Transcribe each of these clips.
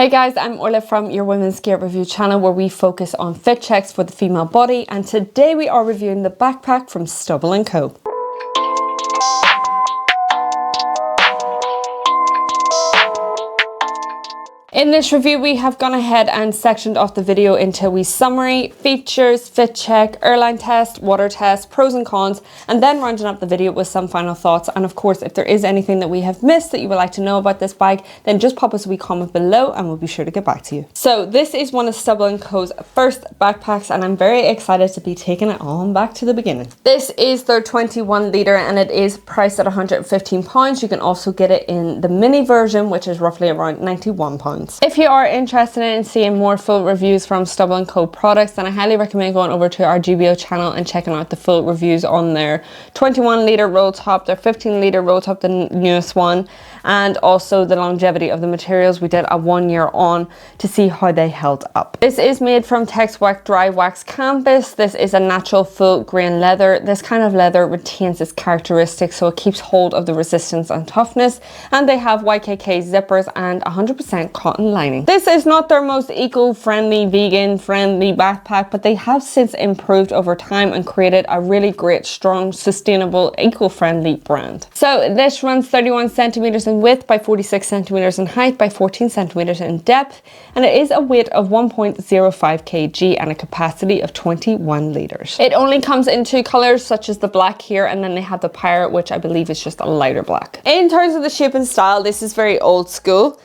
Hey guys, I'm Orla from your Women's Gear Review channel where we focus on fit checks for the female body, and today we are reviewing the backpack from Stubble Co. In this review, we have gone ahead and sectioned off the video into a wee summary, features, fit check, airline test, water test, pros and cons, and then rounding up the video with some final thoughts. And of course, if there is anything that we have missed that you would like to know about this bag, then just pop us a wee comment below and we'll be sure to get back to you. So this is one of Stubble Co's first backpacks, and I'm very excited to be taking it on back to the beginning. This is their 21 litre and it is priced at £115. You can also get it in the mini version, which is roughly around £91. If you are interested in seeing more full reviews from Stubble Co products, then I highly recommend going over to our GBO channel and checking out the full reviews on their 21 litre roll top, their 15 litre roll top, the newest one, and also the longevity of the materials. We did a 1 year on to see how they held up. This is made from Tex Wax dry wax canvas. This is a natural full grain leather. This kind of leather retains its characteristics, so it keeps hold of the resistance and toughness, and they have YKK zippers and 100% cotton lining. This is not their most eco-friendly, vegan-friendly backpack, but they have since improved over time and created a really great, strong, sustainable, eco-friendly brand. So this runs 31 centimeters in width by 46 centimeters in height by 14 centimeters in depth, and it is a weight of 1.05 kg and a capacity of 21 litres. It only comes in two colours, such as the black here, and then they have the pirate, which I believe is just a lighter black. In terms of the shape and style, this is very old school.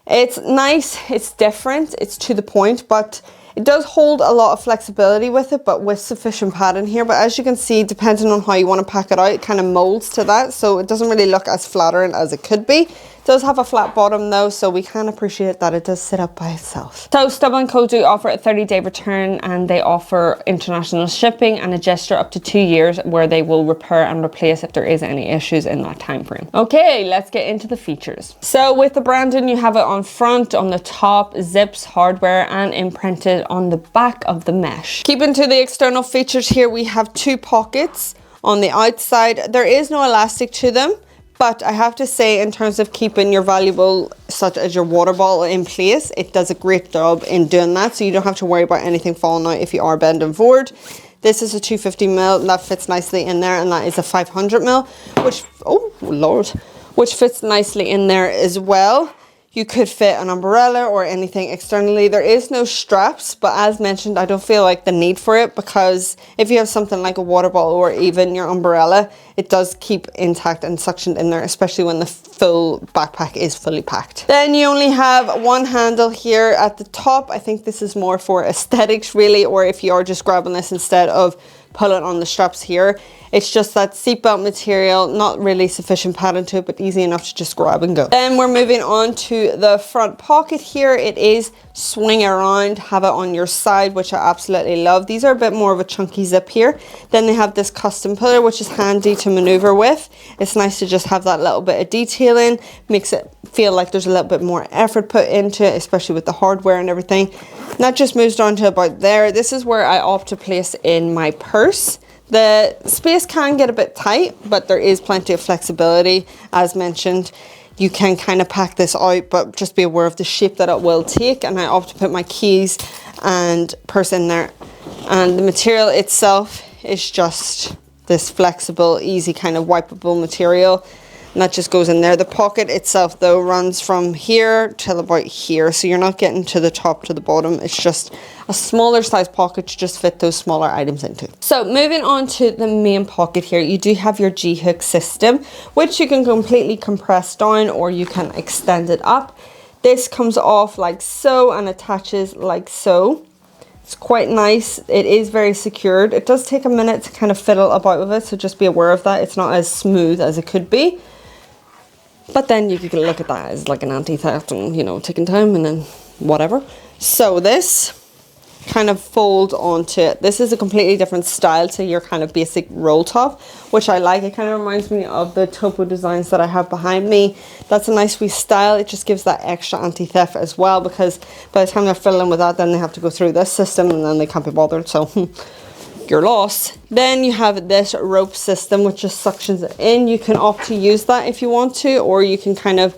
It's nice, it's different, it's to the point, but it does hold a lot of flexibility with it, but with sufficient padding here. But as you can see, depending on how you want to pack it out, it kind of molds to that, so it doesn't really look as flattering as it could be. It does have a flat bottom though, so we can appreciate that it does sit up by itself. So Stubble Co do offer a 30-day return, and they offer international shipping and a gesture up to 2 years where they will repair and replace if there is any issues in that time frame. Okay, let's get into the features. So with the branding, you have it on front, on the top, zips, hardware, and imprinted on the back of the mesh. Keeping to the external features here, we have two pockets on the outside. There is no elastic to them, but I have to say, in terms of keeping your valuable, such as your water bottle, in place, it does a great job in doing that, so you don't have to worry about anything falling out if you are bending forward. This is a 250ml, that fits nicely in there, and that is a 500ml, which, oh Lord, which fits nicely in there as well. You could fit an umbrella or anything externally. There is no straps, but as mentioned, I don't feel like the need for it, because if you have something like a water bottle or even your umbrella, it does keep intact and suctioned in there, especially when the full backpack is fully packed. Then you only have one handle here at the top. I think this is more for aesthetics really, or if you are just grabbing this instead of pulling on the straps here. It's just that seatbelt material, not really sufficient padding to it, but easy enough to just grab and go. Then we're moving on to the front pocket here. It is swing around, have it on your side, which I absolutely love. These are a bit more of a chunky zip here. Then they have this custom pillar, which is handy to maneuver with. It's nice to just have that little bit of detailing, makes it feel like there's a little bit more effort put into it, especially with the hardware and everything. And that just moves down to about there. This is where I opt to place in my purse. The space can get a bit tight, but there is plenty of flexibility. As mentioned, you can kind of pack this out, but just be aware of the shape that it will take. And I opt to put my keys and purse in there. And the material itself is just this flexible, easy kind of wipeable material. And that just goes in there. The pocket itself though runs from here till about here, so you're not getting to the top to the bottom. It's just a smaller size pocket to just fit those smaller items into. So moving on to the main pocket here, you do have your G-hook system, which you can completely compress down or you can extend it up. This comes off like so and attaches like so. It's quite nice. It is very secured. It does take a minute to kind of fiddle about with it, so just be aware of that. It's not as smooth as it could be. But then you could look at that as like an anti-theft and, you know, taking time and then whatever. So this kind of folds onto it. This is a completely different style to your kind of basic roll top, which I like. It kind of reminds me of the Topo designs that I have behind me. That's a nice wee style. It just gives that extra anti-theft as well, because by the time they're fiddling with that, then they have to go through this system and then they can't be bothered. So you're lost. Then you have this rope system which just suctions it in. You can opt to use that if you want to, or you can kind of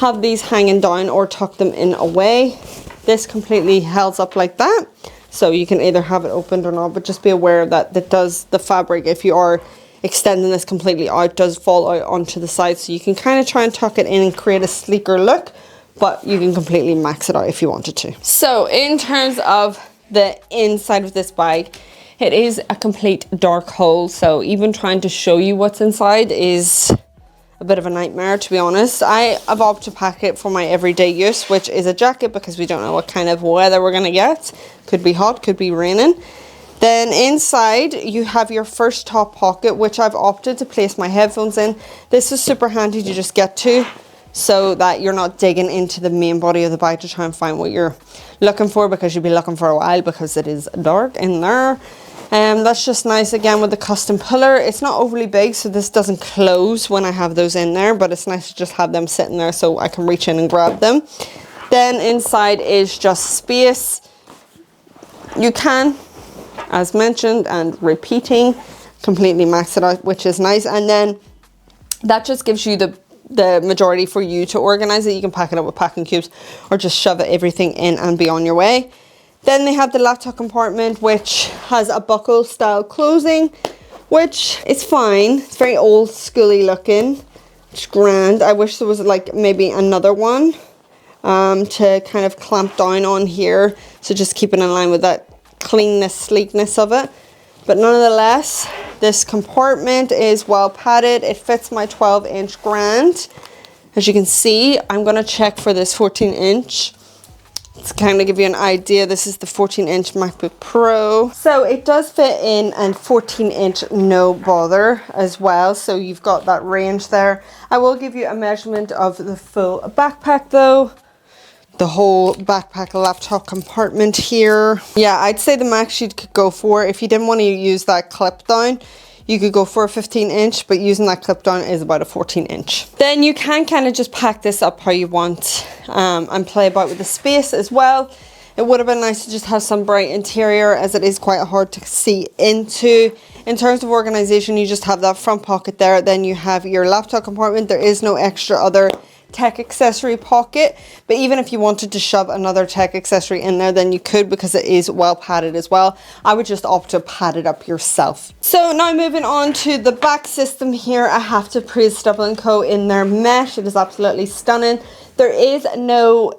have these hanging down or tuck them in away. This completely holds up like that, so you can either have it opened or not, but just be aware that the fabric, if you are extending this completely out, does fall out onto the side, so you can kind of try and tuck it in and create a sleeker look, but you can completely max it out if you wanted to. So in terms of the inside of this bag, it is a complete dark hole, so even trying to show you what's inside is a bit of a nightmare, to be honest. I've opted to pack it for my everyday use, which is a jacket, because we don't know what kind of weather we're gonna get. Could be hot, could be raining. Then inside you have your first top pocket, which I've opted to place my headphones in. This is super handy to just get to, so that you're not digging into the main body of the bag to try and find what you're looking for, because you'll be looking for a while because it is dark in there. That's just nice, again, with the custom puller. It's not overly big, so this doesn't close when I have those in there, but it's nice to just have them sitting there so I can reach in and grab them. Then inside is just space. You can, as mentioned and repeating, completely max it out, which is nice. And then that just gives you the majority for you to organize it. You can pack it up with packing cubes or just shove everything in and be on your way. Then they have the laptop compartment, which has a buckle style closing, which is fine. It's very old schooly looking. It's grand. I wish there was like maybe another one to kind of clamp down on here, so just keep it in line with that cleanness, sleekness of it. But nonetheless, this compartment is well padded. It fits my 12-inch grand. As you can see, I'm going to check for this 14-inch. To kind of give you an idea, this is the 14-inch MacBook Pro. So it does fit in, and 14-inch no bother as well. So you've got that range there. I will give you a measurement of the full backpack though. The whole backpack laptop compartment here. Yeah, I'd say the max you could go for, if you didn't want to use that clip down, you could go for a 15-inch, but using that clip down is about a 14-inch. Then you can kind of just pack this up how you want and play about with the space as well. It would have been nice to just have some bright interior, as it is quite hard to see into. In terms of organization, you just have that front pocket there. Then you have your laptop compartment. There is no extra other tech accessory pocket, but even if you wanted to shove another tech accessory in there, then you could, because it is well padded as well. I would just opt to pad it up yourself. So now moving on to the back system here, I have to praise Stubble Co in their mesh. It is absolutely stunning. There is no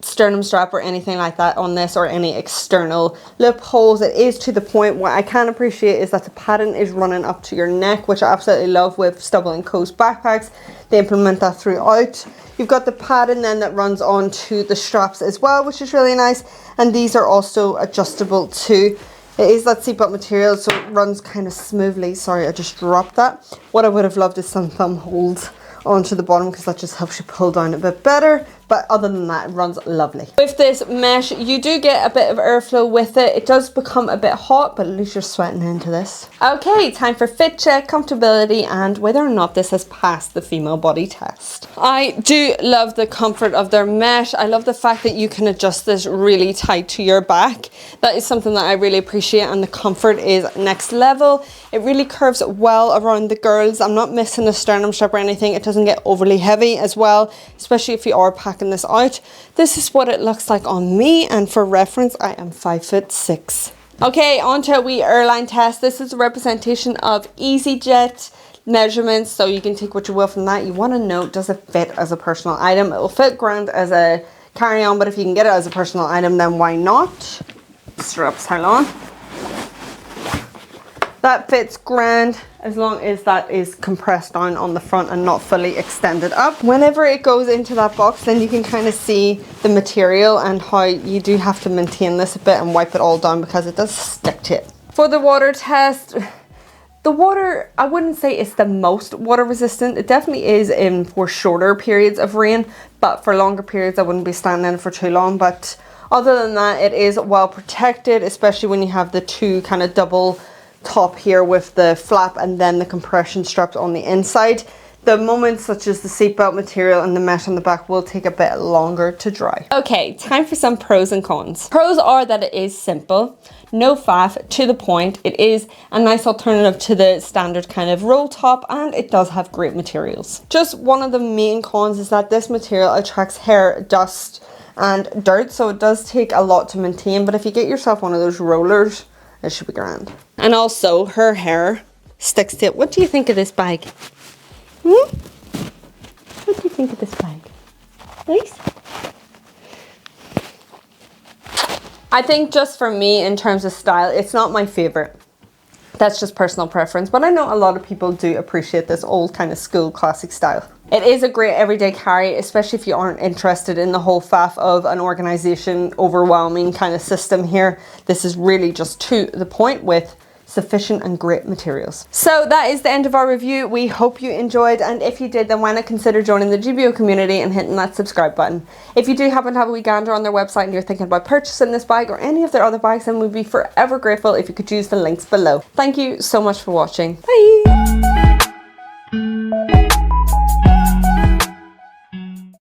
sternum strap or anything like that on this, or any external loopholes. It is to the point. What I can appreciate is that the padding is running up to your neck, which I absolutely love with Stubble Co's backpacks. They implement that throughout. You've got the padding then that runs onto the straps as well, which is really nice, and these are also adjustable too. It is that seatbelt material, so it runs kind of smoothly. Sorry, I just dropped that. What I would have loved is some thumb holds onto the bottom, because that just helps you pull down a bit better. But other than that, it runs lovely. With this mesh, you do get a bit of airflow with it. It does become a bit hot, but at least you're sweating into this. Okay, time for fit check, comfortability, and whether or not this has passed the female body test. I do love the comfort of their mesh. I love the fact that you can adjust this really tight to your back. That is something that I really appreciate, and the comfort is next level. It really curves well around the girls. I'm not missing a sternum strap or anything. It doesn't get overly heavy as well, especially if you are packing this out. This is what it looks like on me, and for reference, I am 5'6". Okay, on to a Airline Test. This is a representation of EasyJet measurements, so you can take what you will from that. You want to know, does it fit as a personal item? It will fit grand as a carry-on, but if you can get it as a personal item, then why not? Straps, how long? That fits grand as long as that is compressed down on the front and not fully extended up. Whenever it goes into that box, then you can kind of see the material and how you do have to maintain this a bit and wipe it all down, because it does stick to it. For the water test, the water, I wouldn't say it's the most water resistant. It definitely is for shorter periods of rain, but for longer periods I wouldn't be standing in it for too long. But other than that, it is well protected, especially when you have the two kind of double top here with the flap and then the compression straps on the inside. the moments such as the seatbelt material and the mesh on the back will take a bit longer to dry. Okay, time for some pros and cons. Pros are that it is simple, no faff, to the point. It is a nice alternative to the standard kind of roll top, and it does have great materials. Just one of the main cons is that this material attracts hair, dust and dirt, so it does take a lot to maintain, but if you get yourself one of those rollers, it should be grand. And also, her hair sticks to it. What do you think of this bag? What do you think of this bag? Nice? I think just for me, in terms of style, it's not my favorite. That's just personal preference, but I know a lot of people do appreciate this old kind of school classic style. It is a great everyday carry, especially if you aren't interested in the whole faff of an organization, overwhelming kind of system here. This is really just to the point with sufficient and great materials. So that is the end of our review. We hope you enjoyed, and if you did, then why not consider joining the GBO community and hitting that subscribe button. If you do happen to have a wee gander on their website and you're thinking about purchasing this bag or any of their other bags, then we'd be forever grateful if you could use the links below. Thank you so much for watching. Bye!